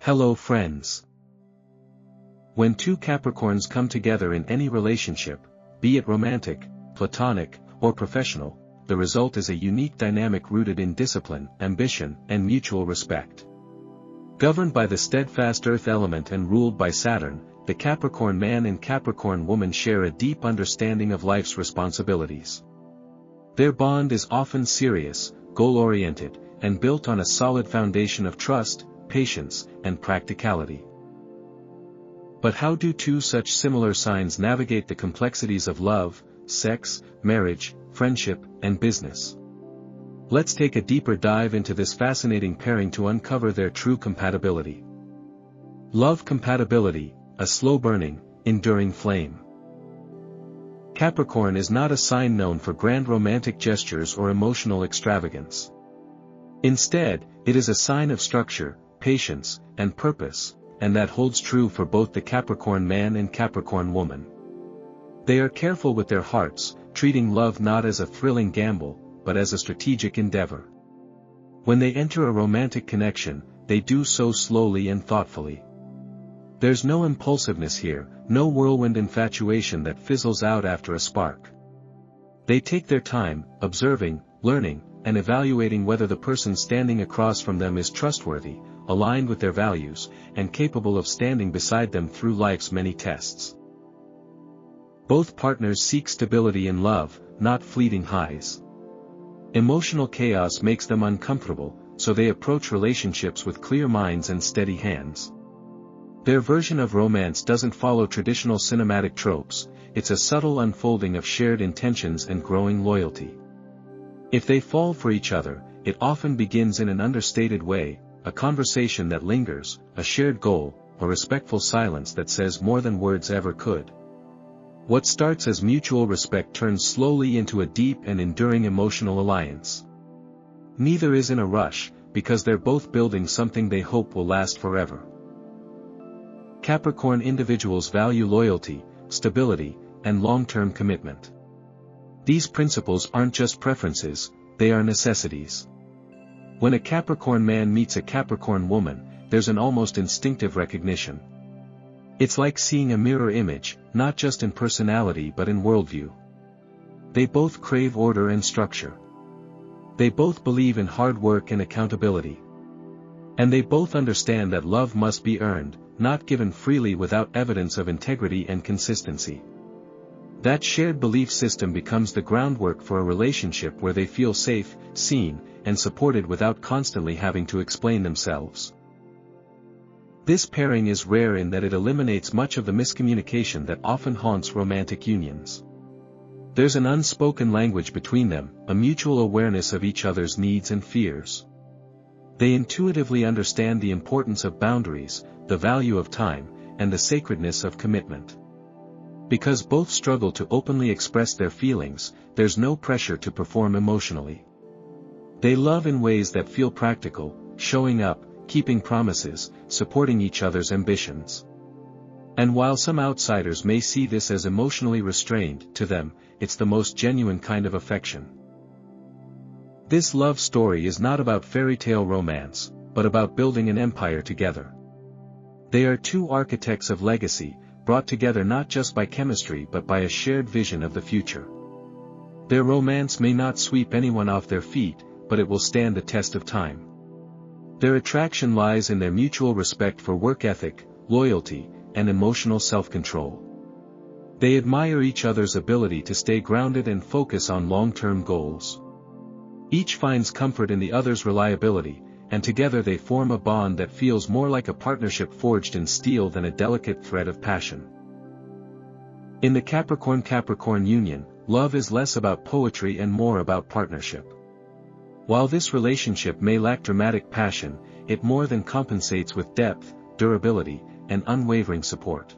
Hello friends. When two Capricorns come together in any relationship, be it romantic, platonic, or professional, the result is a unique dynamic rooted in discipline, ambition, and mutual respect. Governed by the steadfast earth element and ruled by Saturn, the Capricorn man and Capricorn woman share a deep understanding of life's responsibilities. Their bond is often serious, goal-oriented, and built on a solid foundation of trust, patience, and practicality. But how do two such similar signs navigate the complexities of love, sex, marriage, friendship, and business? Let's take a deeper dive into this fascinating pairing to uncover their true compatibility. Love compatibility, a slow-burning, enduring flame. Capricorn is not a sign known for grand romantic gestures or emotional extravagance. Instead, it is a sign of structure, patience, and purpose, and that holds true for both the Capricorn man and Capricorn woman. They are careful with their hearts, treating love not as a thrilling gamble, but as a strategic endeavor. When they enter a romantic connection, they do so slowly and thoughtfully. There's no impulsiveness here, no whirlwind infatuation that fizzles out after a spark. They take their time, observing, learning, and evaluating whether the person standing across from them is trustworthy, aligned with their values, and capable of standing beside them through life's many tests. Both partners seek stability in love, not fleeting highs. Emotional chaos makes them uncomfortable, so they approach relationships with clear minds and steady hands. Their version of romance doesn't follow traditional cinematic tropes, it's a subtle unfolding of shared intentions and growing loyalty. If they fall for each other, it often begins in an understated way, a conversation that lingers, a shared goal, a respectful silence that says more than words ever could. What starts as mutual respect turns slowly into a deep and enduring emotional alliance. Neither is in a rush, because they're both building something they hope will last forever. Capricorn individuals value loyalty, stability, and long-term commitment. These principles aren't just preferences, they are necessities. When a Capricorn man meets a Capricorn woman, there's an almost instinctive recognition. It's like seeing a mirror image, not just in personality but in worldview. They both crave order and structure. They both believe in hard work and accountability. And they both understand that love must be earned, not given freely without evidence of integrity and consistency. That shared belief system becomes the groundwork for a relationship where they feel safe, seen, and supported without constantly having to explain themselves. This pairing is rare in that it eliminates much of the miscommunication that often haunts romantic unions. There's an unspoken language between them, a mutual awareness of each other's needs and fears. They intuitively understand the importance of boundaries, the value of time, and the sacredness of commitment. Because both struggle to openly express their feelings, there's no pressure to perform emotionally. They love in ways that feel practical, showing up, keeping promises, supporting each other's ambitions. And while some outsiders may see this as emotionally restrained, to them, it's the most genuine kind of affection. This love story is not about fairy tale romance, but about building an empire together. They are two architects of legacy, brought together not just by chemistry but by a shared vision of the future. Their romance may not sweep anyone off their feet, but it will stand the test of time. Their attraction lies in their mutual respect for work ethic, loyalty, and emotional self-control. They admire each other's ability to stay grounded and focus on long-term goals. Each finds comfort in the other's reliability, and together they form a bond that feels more like a partnership forged in steel than a delicate thread of passion. In the Capricorn-Capricorn union, love is less about poetry and more about partnership. While this relationship may lack dramatic passion, it more than compensates with depth, durability, and unwavering support.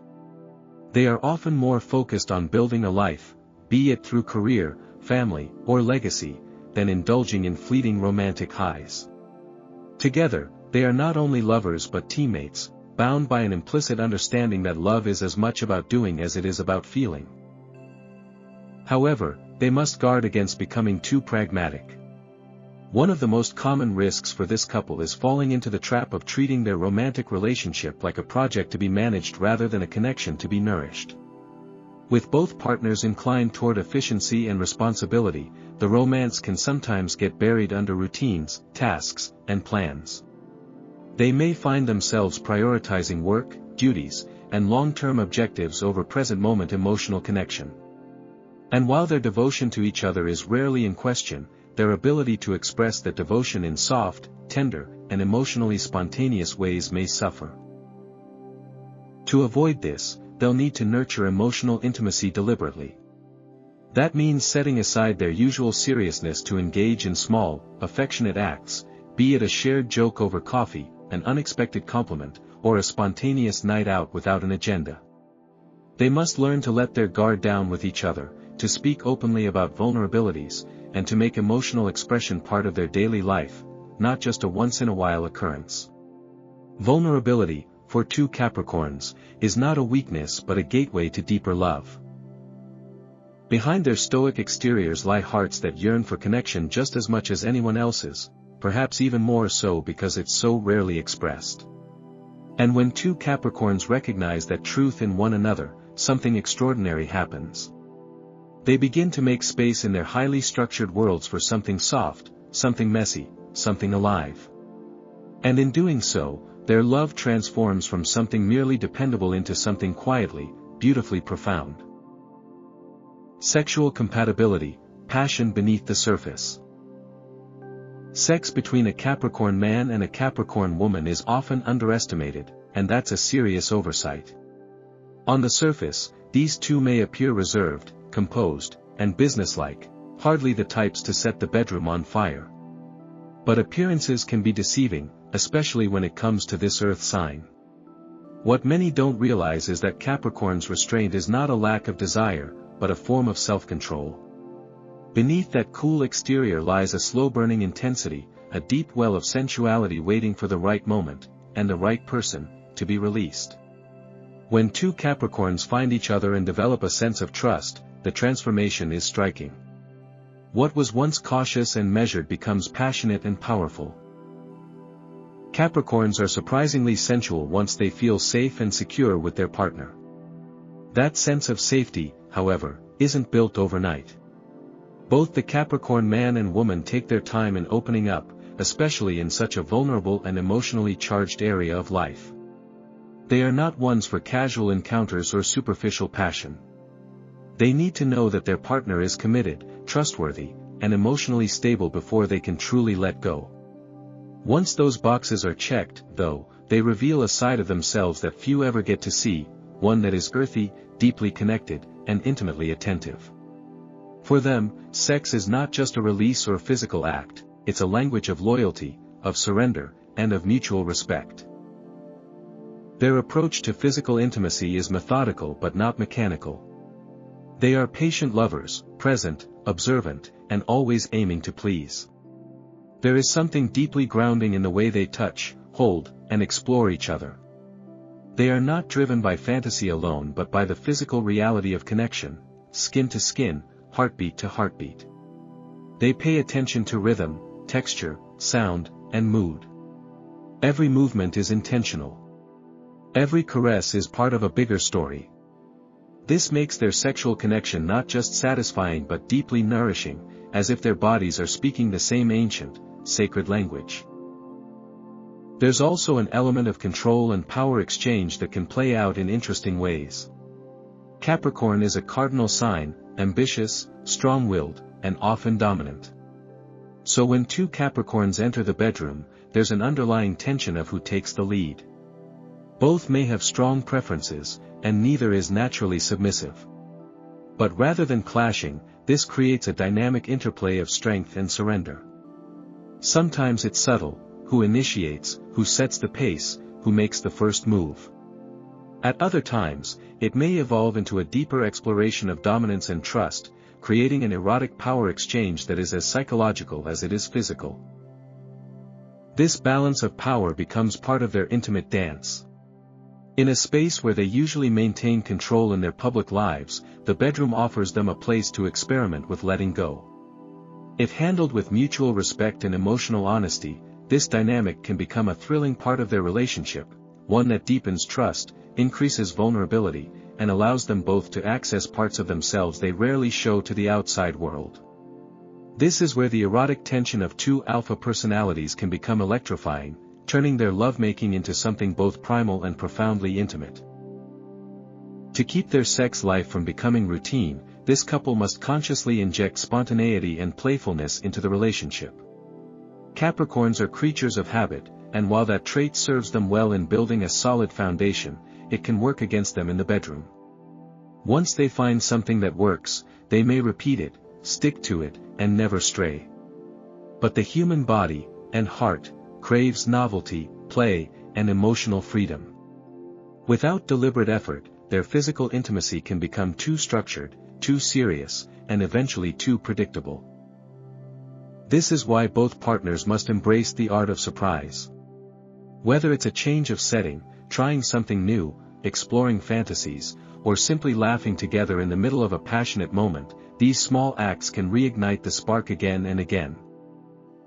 They are often more focused on building a life, be it through career, family, or legacy, than indulging in fleeting romantic highs. Together, they are not only lovers but teammates, bound by an implicit understanding that love is as much about doing as it is about feeling. However, they must guard against becoming too pragmatic. One of the most common risks for this couple is falling into the trap of treating their romantic relationship like a project to be managed rather than a connection to be nourished. With both partners inclined toward efficiency and responsibility, the romance can sometimes get buried under routines, tasks, and plans. They may find themselves prioritizing work, duties, and long-term objectives over present-moment emotional connection. And while their devotion to each other is rarely in question, their ability to express that devotion in soft, tender, and emotionally spontaneous ways may suffer. To avoid this, they'll need to nurture emotional intimacy deliberately. That means setting aside their usual seriousness to engage in small, affectionate acts, be it a shared joke over coffee, an unexpected compliment, or a spontaneous night out without an agenda. They must learn to let their guard down with each other, to speak openly about vulnerabilities, and to make emotional expression part of their daily life, not just a once-in-a-while occurrence. Vulnerability, for two Capricorns, is not a weakness but a gateway to deeper love. Behind their stoic exteriors lie hearts that yearn for connection just as much as anyone else's, perhaps even more so because it's so rarely expressed. And when two Capricorns recognize that truth in one another, something extraordinary happens. They begin to make space in their highly structured worlds for something soft, something messy, something alive. And in doing so, their love transforms from something merely dependable into something quietly, beautifully profound. Sexual compatibility, passion beneath the surface. Sex between a Capricorn man and a Capricorn woman is often underestimated, and that's a serious oversight. On the surface, these two may appear reserved, composed, and businesslike, hardly the types to set the bedroom on fire. But appearances can be deceiving, especially when it comes to this earth sign. What many don't realize is that Capricorn's restraint is not a lack of desire, but a form of self-control. Beneath that cool exterior lies a slow-burning intensity, a deep well of sensuality waiting for the right moment, and the right person, to be released. When two Capricorns find each other and develop a sense of trust, the transformation is striking. What was once cautious and measured becomes passionate and powerful. Capricorns are surprisingly sensual once they feel safe and secure with their partner. That sense of safety, however, isn't built overnight. Both the Capricorn man and woman take their time in opening up, especially in such a vulnerable and emotionally charged area of life. They are not ones for casual encounters or superficial passion. They need to know that their partner is committed, trustworthy, and emotionally stable before they can truly let go. Once those boxes are checked, though, they reveal a side of themselves that few ever get to see, one that is earthy, deeply connected, and intimately attentive. For them, sex is not just a release or physical act, it's a language of loyalty, of surrender, and of mutual respect. Their approach to physical intimacy is methodical but not mechanical. They are patient lovers, present, observant, and always aiming to please. There is something deeply grounding in the way they touch, hold, and explore each other. They are not driven by fantasy alone but by the physical reality of connection, skin to skin, heartbeat to heartbeat. They pay attention to rhythm, texture, sound, and mood. Every movement is intentional. Every caress is part of a bigger story. This makes their sexual connection not just satisfying but deeply nourishing, as if their bodies are speaking the same ancient, sacred language. There's also an element of control and power exchange that can play out in interesting ways. Capricorn is a cardinal sign, ambitious, strong-willed, and often dominant. So when two Capricorns enter the bedroom, there's an underlying tension of who takes the lead. Both may have strong preferences, and neither is naturally submissive. But rather than clashing, this creates a dynamic interplay of strength and surrender. Sometimes it's subtle, who initiates, who sets the pace, who makes the first move. At other times, it may evolve into a deeper exploration of dominance and trust, creating an erotic power exchange that is as psychological as it is physical. This balance of power becomes part of their intimate dance. In a space where they usually maintain control in their public lives, the bedroom offers them a place to experiment with letting go. If handled with mutual respect and emotional honesty, this dynamic can become a thrilling part of their relationship, one that deepens trust, increases vulnerability, and allows them both to access parts of themselves they rarely show to the outside world. This is where the erotic tension of two alpha personalities can become electrifying, turning their lovemaking into something both primal and profoundly intimate. To keep their sex life from becoming routine, this couple must consciously inject spontaneity and playfulness into the relationship. Capricorns are creatures of habit, and while that trait serves them well in building a solid foundation, it can work against them in the bedroom. Once they find something that works, they may repeat it, stick to it, and never stray. But the human body, and heart, craves novelty, play, and emotional freedom. Without deliberate effort, their physical intimacy can become too structured, too serious, and eventually too predictable. This is why both partners must embrace the art of surprise. Whether it's a change of setting, trying something new, exploring fantasies, or simply laughing together in the middle of a passionate moment, these small acts can reignite the spark again and again.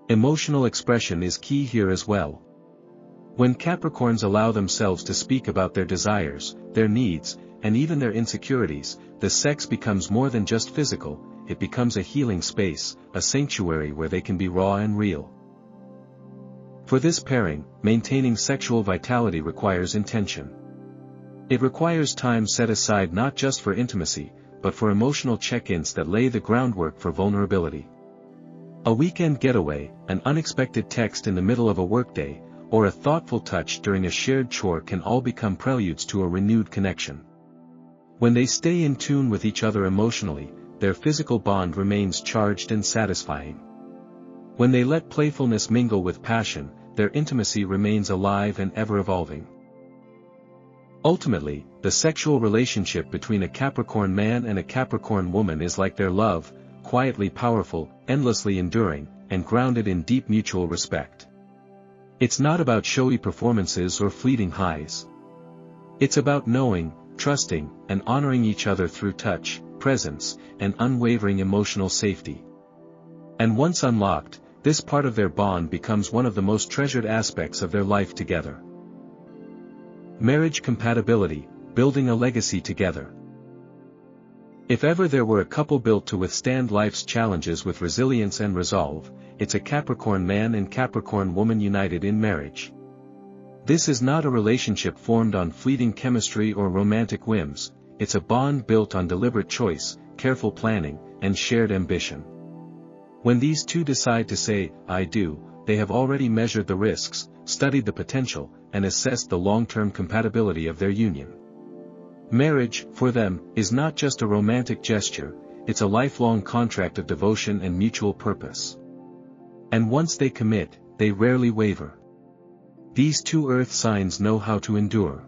Emotional expression is key here as well. When Capricorns allow themselves to speak about their desires, their needs, and even their insecurities, the sex becomes more than just physical, it becomes a healing space, a sanctuary where they can be raw and real. For this pairing, maintaining sexual vitality requires intention. It requires time set aside not just for intimacy, but for emotional check-ins that lay the groundwork for vulnerability. A weekend getaway, an unexpected text in the middle of a workday, or a thoughtful touch during a shared chore can all become preludes to a renewed connection. When they stay in tune with each other emotionally, their physical bond remains charged and satisfying. When they let playfulness mingle with passion, their intimacy remains alive and ever-evolving. Ultimately, the sexual relationship between a Capricorn man and a Capricorn woman is like their love, quietly powerful, endlessly enduring, and grounded in deep mutual respect. It's not about showy performances or fleeting highs. It's about knowing, trusting, and honoring each other through touch, presence, and unwavering emotional safety. And once unlocked, this part of their bond becomes one of the most treasured aspects of their life together. Marriage compatibility, building a legacy together. If ever there were a couple built to withstand life's challenges with resilience and resolve, it's a Capricorn man and Capricorn woman united in marriage. This is not a relationship formed on fleeting chemistry or romantic whims, it's a bond built on deliberate choice, careful planning, and shared ambition. When these two decide to say, "I do," they have already measured the risks, studied the potential, and assessed the long-term compatibility of their union. Marriage, for them, is not just a romantic gesture, it's a lifelong contract of devotion and mutual purpose. And once they commit, they rarely waver. These two earth signs know how to endure.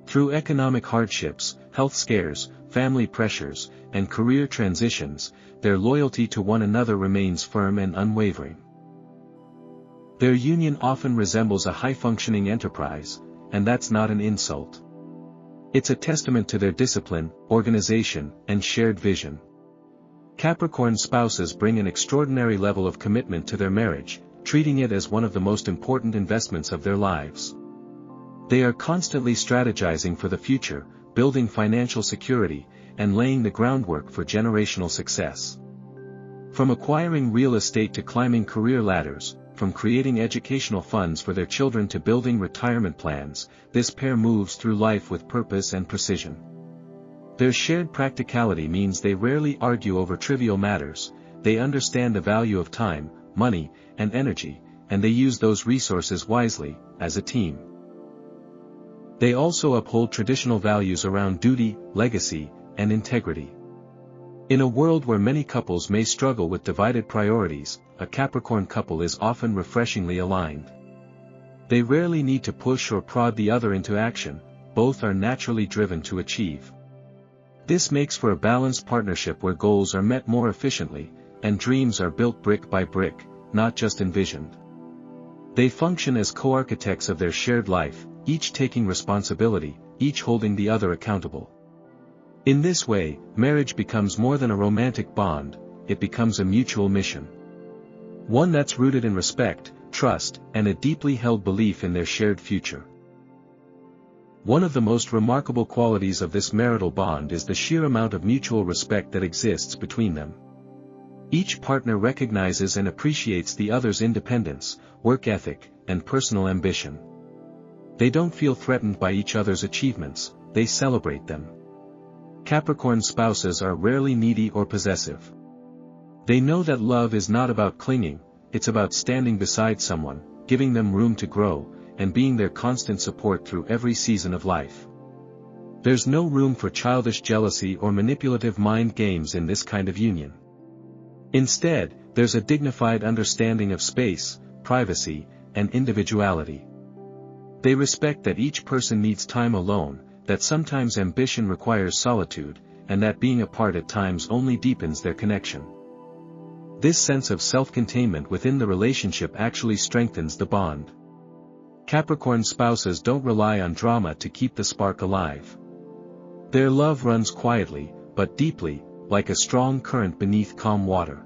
Through economic hardships, health scares, family pressures, and career transitions, their loyalty to one another remains firm and unwavering. Their union often resembles a high-functioning enterprise, and that's not an insult. It's a testament to their discipline, organization, and shared vision. Capricorn spouses bring an extraordinary level of commitment to their marriage, treating it as one of the most important investments of their lives. They are constantly strategizing for the future, building financial security, and laying the groundwork for generational success. From acquiring real estate to climbing career ladders, from creating educational funds for their children to building retirement plans, this pair moves through life with purpose and precision. Their shared practicality means they rarely argue over trivial matters, they understand the value of time, money, and energy, and they use those resources wisely, as a team. They also uphold traditional values around duty, legacy, and integrity. In a world where many couples may struggle with divided priorities, a Capricorn couple is often refreshingly aligned. They rarely need to push or prod the other into action, both are naturally driven to achieve. This makes for a balanced partnership where goals are met more efficiently, and dreams are built brick by brick, not just envisioned. They function as co-architects of their shared life, each taking responsibility, each holding the other accountable. In this way, marriage becomes more than a romantic bond, it becomes a mutual mission. One that's rooted in respect, trust, and a deeply held belief in their shared future. One of the most remarkable qualities of this marital bond is the sheer amount of mutual respect that exists between them. Each partner recognizes and appreciates the other's independence, work ethic, and personal ambition. They don't feel threatened by each other's achievements, they celebrate them. Capricorn spouses are rarely needy or possessive. They know that love is not about clinging, it's about standing beside someone, giving them room to grow, and being their constant support through every season of life. There's no room for childish jealousy or manipulative mind games in this kind of union. Instead, there's a dignified understanding of space, privacy, and individuality. They respect that each person needs time alone, that sometimes ambition requires solitude, and that being apart at times only deepens their connection. This sense of self-containment within the relationship actually strengthens the bond. Capricorn spouses don't rely on drama to keep the spark alive. Their love runs quietly, but deeply, like a strong current beneath calm water.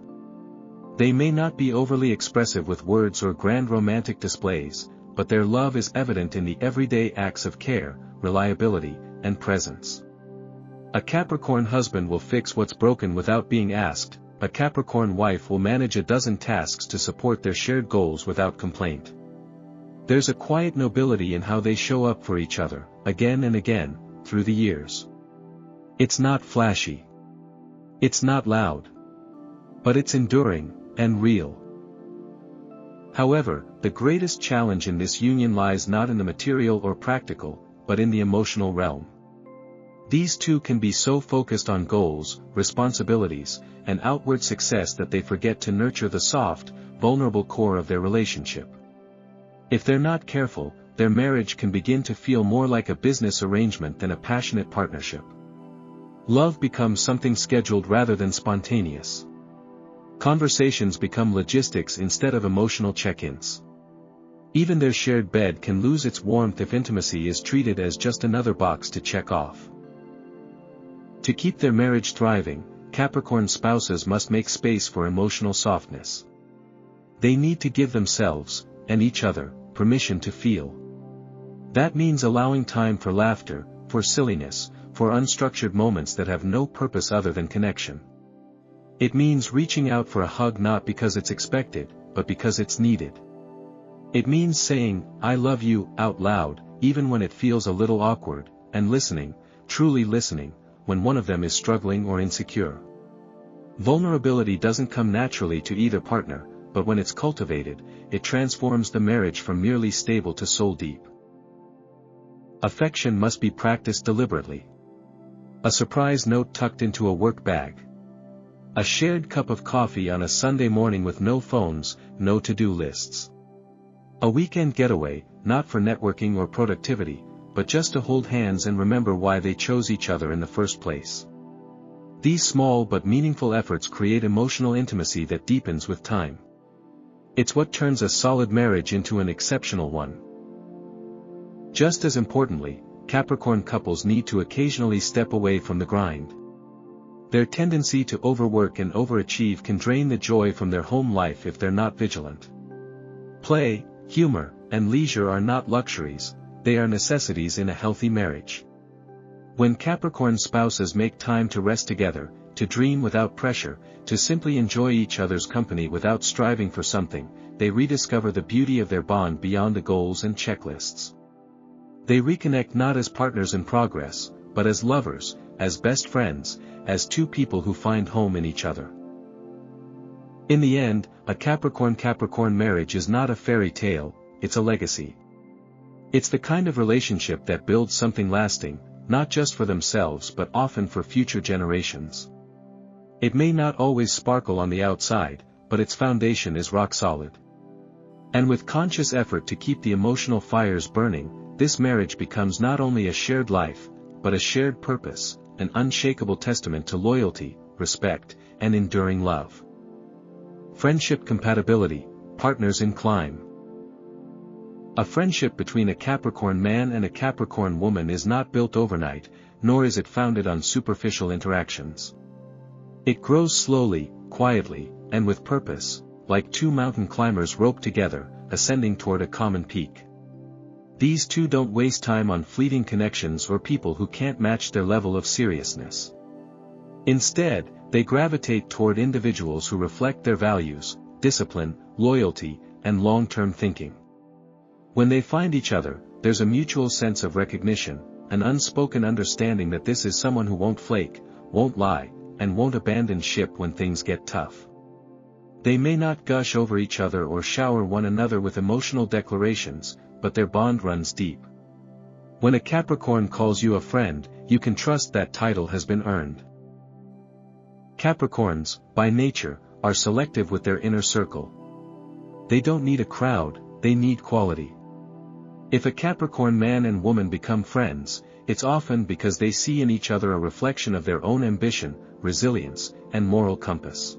They may not be overly expressive with words or grand romantic displays, but their love is evident in the everyday acts of care, reliability, and presence. A Capricorn husband will fix what's broken without being asked, a Capricorn wife will manage a dozen tasks to support their shared goals without complaint. There's a quiet nobility in how they show up for each other, again and again, through the years. It's not flashy. It's not loud. But it's enduring, and real. However, the greatest challenge in this union lies not in the material or practical, but in the emotional realm. These two can be so focused on goals, responsibilities, and outward success that they forget to nurture the soft, vulnerable core of their relationship. If they're not careful, their marriage can begin to feel more like a business arrangement than a passionate partnership. Love becomes something scheduled rather than spontaneous. Conversations become logistics instead of emotional check-ins. Even their shared bed can lose its warmth if intimacy is treated as just another box to check off. To keep their marriage thriving, Capricorn spouses must make space for emotional softness. They need to give themselves, and each other, permission to feel. That means allowing time for laughter, for silliness, for unstructured moments that have no purpose other than connection. It means reaching out for a hug not because it's expected, but because it's needed. It means saying, "I love you," out loud, even when it feels a little awkward, and listening, truly listening, when one of them is struggling or insecure. Vulnerability doesn't come naturally to either partner, but when it's cultivated, it transforms the marriage from merely stable to soul-deep. Affection must be practiced deliberately. A surprise note tucked into a work bag. A shared cup of coffee on a Sunday morning with no phones, no to-do lists. A weekend getaway, not for networking or productivity, but just to hold hands and remember why they chose each other in the first place. These small but meaningful efforts create emotional intimacy that deepens with time. It's what turns a solid marriage into an exceptional one. Just as importantly, Capricorn couples need to occasionally step away from the grind. Their tendency to overwork and overachieve can drain the joy from their home life if they're not vigilant. Play, humor, and leisure are not luxuries, they are necessities in a healthy marriage. When Capricorn spouses make time to rest together, to dream without pressure, to simply enjoy each other's company without striving for something, they rediscover the beauty of their bond beyond the goals and checklists. They reconnect not as partners in progress, but as lovers, as best friends, as two people who find home in each other. In the end, a Capricorn-Capricorn marriage is not a fairy tale, it's a legacy. It's the kind of relationship that builds something lasting, not just for themselves but often for future generations. It may not always sparkle on the outside, but its foundation is rock solid. And with conscious effort to keep the emotional fires burning, this marriage becomes not only a shared life, but a shared purpose, an unshakable testament to loyalty, respect, and enduring love. Friendship compatibility, partners in climb. A friendship between a Capricorn man and a Capricorn woman is not built overnight, nor is it founded on superficial interactions. It grows slowly, quietly, and with purpose, like two mountain climbers roped together, ascending toward a common peak. These two don't waste time on fleeting connections or people who can't match their level of seriousness. Instead, they gravitate toward individuals who reflect their values, discipline, loyalty, and long-term thinking. When they find each other, there's a mutual sense of recognition, an unspoken understanding that this is someone who won't flake, won't lie, and won't abandon ship when things get tough. They may not gush over each other or shower one another with emotional declarations, but their bond runs deep. When a Capricorn calls you a friend, you can trust that title has been earned. Capricorns, by nature, are selective with their inner circle. They don't need a crowd, they need quality. If a Capricorn man and woman become friends, it's often because they see in each other a reflection of their own ambition, resilience, and moral compass.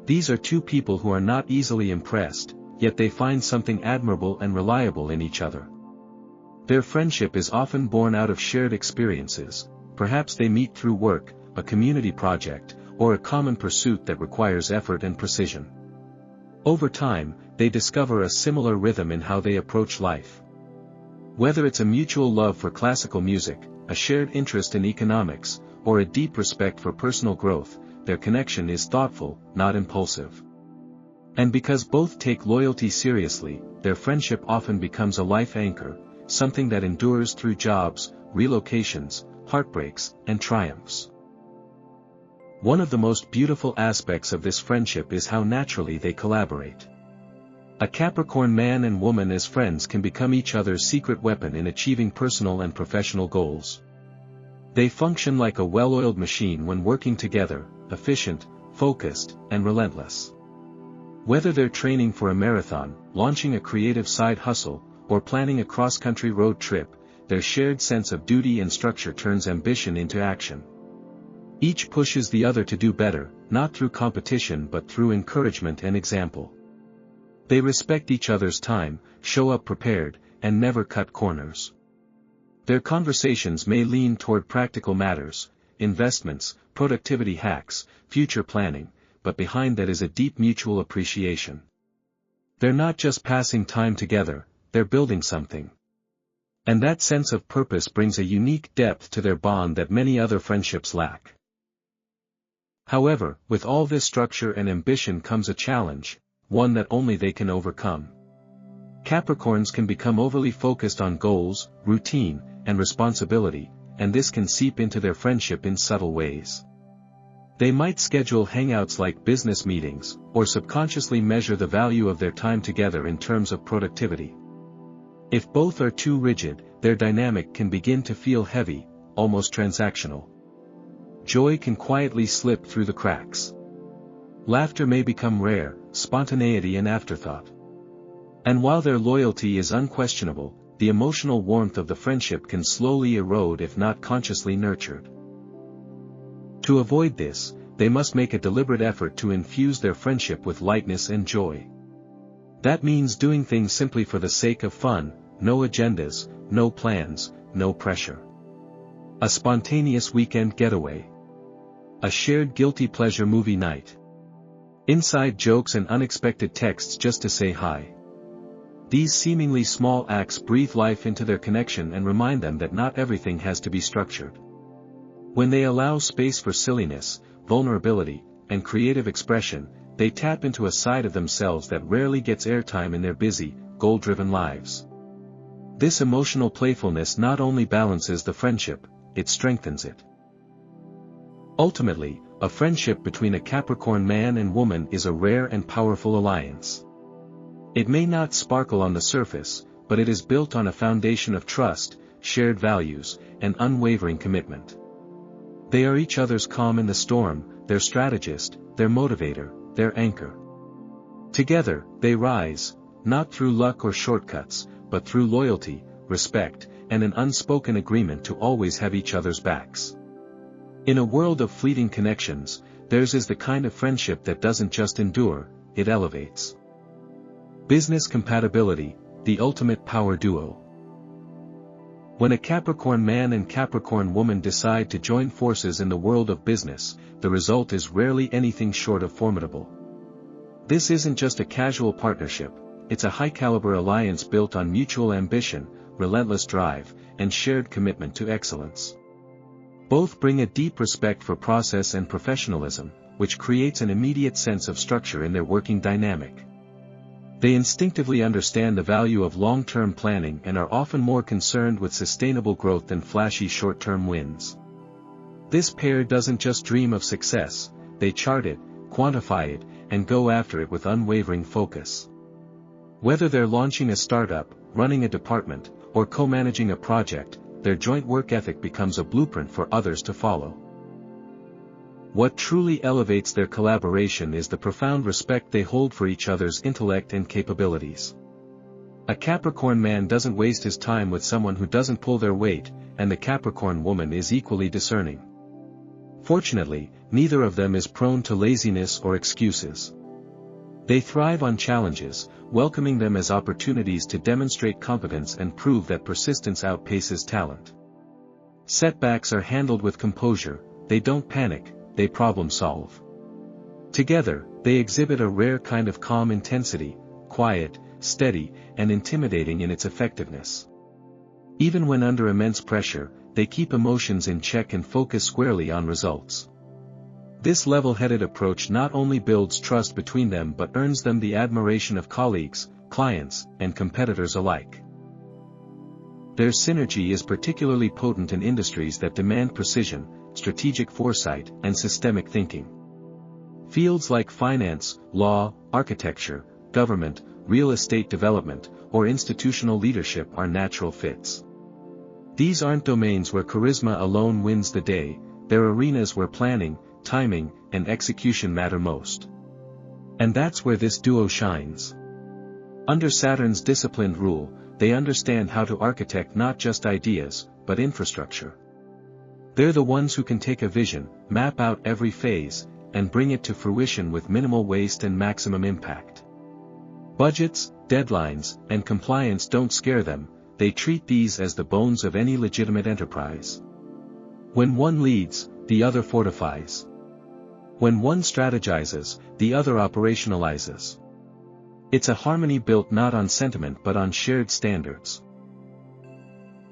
These are two people who are not easily impressed, yet they find something admirable and reliable in each other. Their friendship is often born out of shared experiences, perhaps they meet through work, a community project, or a common pursuit that requires effort and precision. Over time, they discover a similar rhythm in how they approach life. Whether it's a mutual love for classical music, a shared interest in economics, or a deep respect for personal growth, their connection is thoughtful, not impulsive. And because both take loyalty seriously, their friendship often becomes a life anchor, something that endures through jobs, relocations, heartbreaks, and triumphs. One of the most beautiful aspects of this friendship is how naturally they collaborate. A Capricorn man and woman as friends can become each other's secret weapon in achieving personal and professional goals. They function like a well-oiled machine when working together, efficient, focused, and relentless. Whether they're training for a marathon, launching a creative side hustle, or planning a cross-country road trip, their shared sense of duty and structure turns ambition into action. Each pushes the other to do better, not through competition but through encouragement and example. They respect each other's time, show up prepared, and never cut corners. Their conversations may lean toward practical matters, investments, productivity hacks, future planning, but behind that is a deep mutual appreciation. They're not just passing time together, they're building something. And that sense of purpose brings a unique depth to their bond that many other friendships lack. However, with all this structure and ambition comes a challenge, one that only they can overcome. Capricorns can become overly focused on goals, routine, and responsibility, and this can seep into their friendship in subtle ways. They might schedule hangouts like business meetings, or subconsciously measure the value of their time together in terms of productivity. If both are too rigid, their dynamic can begin to feel heavy, almost transactional. Joy can quietly slip through the cracks. Laughter may become rare, spontaneity an afterthought. And while their loyalty is unquestionable, the emotional warmth of the friendship can slowly erode if not consciously nurtured. To avoid this, they must make a deliberate effort to infuse their friendship with lightness and joy. That means doing things simply for the sake of fun, no agendas, no plans, no pressure. A spontaneous weekend getaway. A shared guilty pleasure movie night. Inside jokes and unexpected texts just to say hi. These seemingly small acts breathe life into their connection and remind them that not everything has to be structured. When they allow space for silliness, vulnerability, and creative expression, they tap into a side of themselves that rarely gets airtime in their busy, goal-driven lives. This emotional playfulness not only balances the friendship, it strengthens it. Ultimately, a friendship between a Capricorn man and woman is a rare and powerful alliance. It may not sparkle on the surface, but it is built on a foundation of trust, shared values, and unwavering commitment. They are each other's calm in the storm, their strategist, their motivator, their anchor. Together, they rise, not through luck or shortcuts, but through loyalty, respect, and an unspoken agreement to always have each other's backs. In a world of fleeting connections, theirs is the kind of friendship that doesn't just endure, it elevates. Business compatibility, the ultimate power duo. When a Capricorn man and Capricorn woman decide to join forces in the world of business, the result is rarely anything short of formidable. This isn't just a casual partnership, it's a high-caliber alliance built on mutual ambition, relentless drive, and shared commitment to excellence. Both bring a deep respect for process and professionalism, which creates an immediate sense of structure in their working dynamic. They instinctively understand the value of long-term planning and are often more concerned with sustainable growth than flashy short-term wins. This pair doesn't just dream of success, they chart it, quantify it, and go after it with unwavering focus. Whether they're launching a startup, running a department, or co-managing a project, their joint work ethic becomes a blueprint for others to follow. What truly elevates their collaboration is the profound respect they hold for each other's intellect and capabilities. A Capricorn man doesn't waste his time with someone who doesn't pull their weight, and the Capricorn woman is equally discerning. Fortunately, neither of them is prone to laziness or excuses. They thrive on challenges, welcoming them as opportunities to demonstrate competence and prove that persistence outpaces talent. Setbacks are handled with composure, they don't panic, they problem solve. Together, they exhibit a rare kind of calm intensity, quiet, steady, and intimidating in its effectiveness. Even when under immense pressure, they keep emotions in check and focus squarely on results. This level-headed approach not only builds trust between them but earns them the admiration of colleagues, clients, and competitors alike. Their synergy is particularly potent in industries that demand precision, strategic foresight, and systemic thinking. Fields like finance, law, architecture, government, real estate development, or institutional leadership are natural fits. These aren't domains where charisma alone wins the day, they're arenas where planning, timing, and execution matter most. And that's where this duo shines. Under Saturn's disciplined rule, they understand how to architect not just ideas, but infrastructure. They're the ones who can take a vision, map out every phase, and bring it to fruition with minimal waste and maximum impact. Budgets, deadlines, and compliance don't scare them, they treat these as the bones of any legitimate enterprise. When one leads, the other fortifies. When one strategizes, the other operationalizes. It's a harmony built not on sentiment but on shared standards.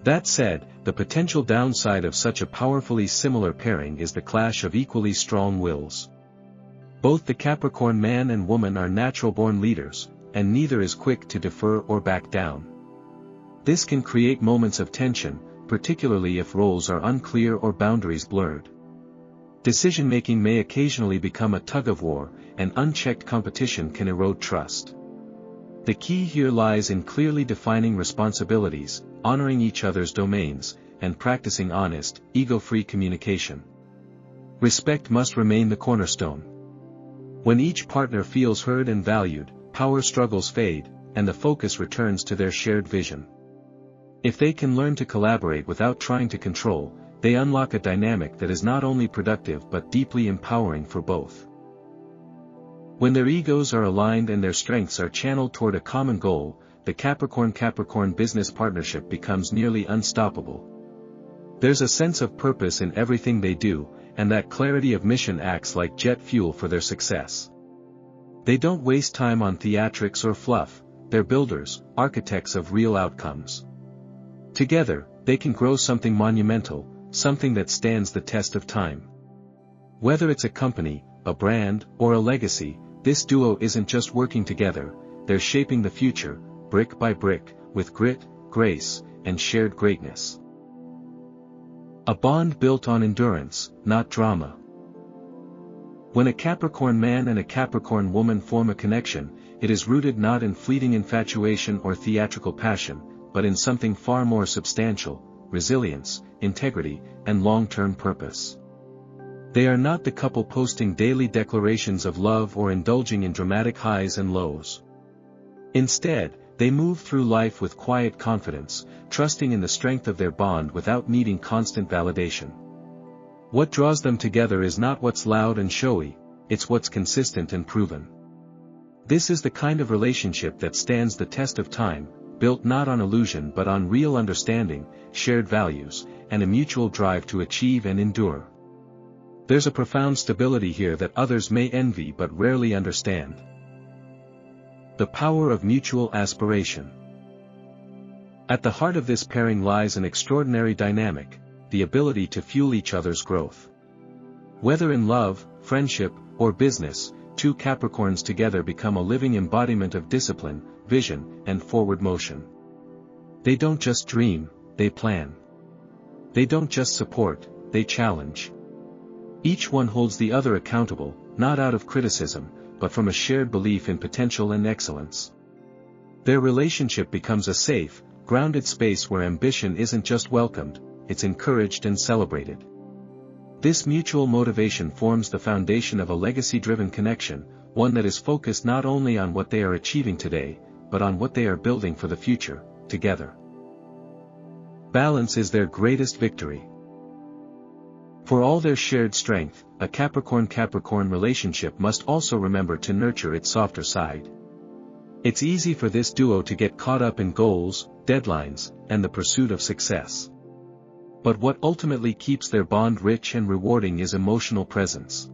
That said, the potential downside of such a powerfully similar pairing is the clash of equally strong wills. Both the Capricorn man and woman are natural-born leaders, and neither is quick to defer or back down. This can create moments of tension, particularly if roles are unclear or boundaries blurred. Decision-making may occasionally become a tug-of-war, and unchecked competition can erode trust. The key here lies in clearly defining responsibilities, honoring each other's domains, and practicing honest, ego-free communication. Respect must remain the cornerstone. When each partner feels heard and valued, power struggles fade, and the focus returns to their shared vision. If they can learn to collaborate without trying to control, they unlock a dynamic that is not only productive but deeply empowering for both. When their egos are aligned and their strengths are channeled toward a common goal, the Capricorn-Capricorn business partnership becomes nearly unstoppable. There's a sense of purpose in everything they do, and that clarity of mission acts like jet fuel for their success. They don't waste time on theatrics or fluff, they're builders, architects of real outcomes. Together, they can grow something monumental, something that stands the test of time. Whether it's a company, a brand, or a legacy, this duo isn't just working together, they're shaping the future, brick by brick, with grit, grace, and shared greatness. A bond built on endurance, not drama. When a Capricorn man and a Capricorn woman form a connection, it is rooted not in fleeting infatuation or theatrical passion, but in something far more substantial: resilience, integrity, and long-term purpose. They are not the couple posting daily declarations of love or indulging in dramatic highs and lows. Instead, they move through life with quiet confidence, trusting in the strength of their bond without needing constant validation. What draws them together is not what's loud and showy, it's what's consistent and proven. This is the kind of relationship that stands the test of time, built not on illusion but on real understanding, shared values, and a mutual drive to achieve and endure. There's a profound stability here that others may envy but rarely understand. The power of mutual aspiration. At the heart of this pairing lies an extraordinary dynamic, the ability to fuel each other's growth. Whether in love, friendship, or business, two Capricorns together become a living embodiment of discipline, vision, and forward motion. They don't just dream, they plan. They don't just support, they challenge. Each one holds the other accountable, not out of criticism, but from a shared belief in potential and excellence. Their relationship becomes a safe, grounded space where ambition isn't just welcomed, it's encouraged and celebrated. This mutual motivation forms the foundation of a legacy-driven connection, one that is focused not only on what they are achieving today, but on what they are building for the future, together. Balance is their greatest victory. For all their shared strength, a Capricorn-Capricorn relationship must also remember to nurture its softer side. It's easy for this duo to get caught up in goals, deadlines, and the pursuit of success. But what ultimately keeps their bond rich and rewarding is emotional presence.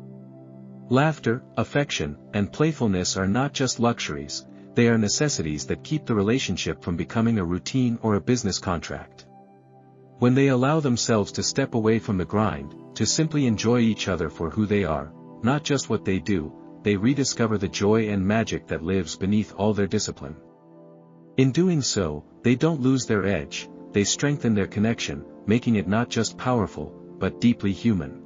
Laughter, affection, and playfulness are not just luxuries, they are necessities that keep the relationship from becoming a routine or a business contract. When they allow themselves to step away from the grind, to simply enjoy each other for who they are, not just what they do, they rediscover the joy and magic that lives beneath all their discipline. In doing so, they don't lose their edge, they strengthen their connection, making it not just powerful, but deeply human.